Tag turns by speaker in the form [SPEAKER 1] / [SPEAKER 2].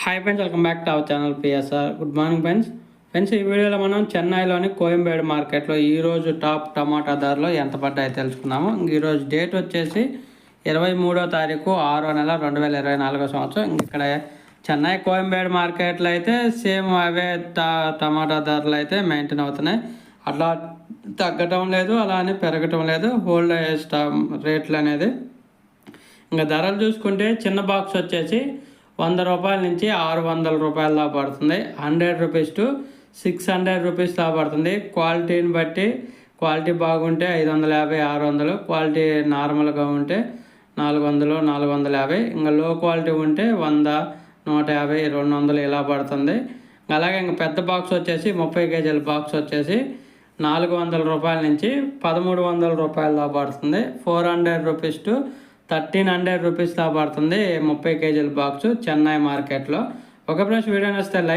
[SPEAKER 1] Hi friends, welcome back to our channel PSR. Good morning friends. ఈ వీడియోలో మనం చెన్నైలోని కోయంబేడు మార్కెట్లో ఈరోజు టాప్ టమాటా ధరలు ఎంత పడ్డాయో తెలుసుకున్నాము. ఈరోజు డేట్ వచ్చేసి 23వ తారీఖు 6వ నెల 2024 సంవత్సరం. ఇక్కడ చెన్నై కోయంబేడు మార్కెట్లో అయితే సేమ్ అవే టమాటా ధరలు అయితే మెయింటైన్ అవుతున్నాయి. అట్లా తగ్గటం లేదు, అలా అని పెరగటం లేదు. హోల్డ్ రేట్లు అనేది. ఇంకా ధరలు చూసుకుంటే చిన్న బాక్స్ వచ్చేసి 100 రూపాయల నుంచి 600 రూపాయల దాకా పడుతుంది. 100 రూపీస్ టు 600 రూపీస్ దాకా పడుతుంది. క్వాలిటీని బట్టి క్వాలిటీ బాగుంటే 550, 600, క్వాలిటీ నార్మల్గా ఉంటే 400, 450, ఇంకా లో క్వాలిటీ ఉంటే 100, 150, 200 ఇలా పడుతుంది. అలాగే ఇంకా పెద్ద బాక్స్ వచ్చేసి 30 కేజీల బాక్స్ వచ్చేసి 400 రూపాయల నుంచి 1300 రూపాయల దాకా పడుతుంది. 400 రూపీస్ టు 1300 రూపీస్ దాకా పడుతుంది 30 కేజీల బాక్సు చెన్నై మార్కెట్లో. ఒక ప్లస్ వీడియో నచ్చితే లైక్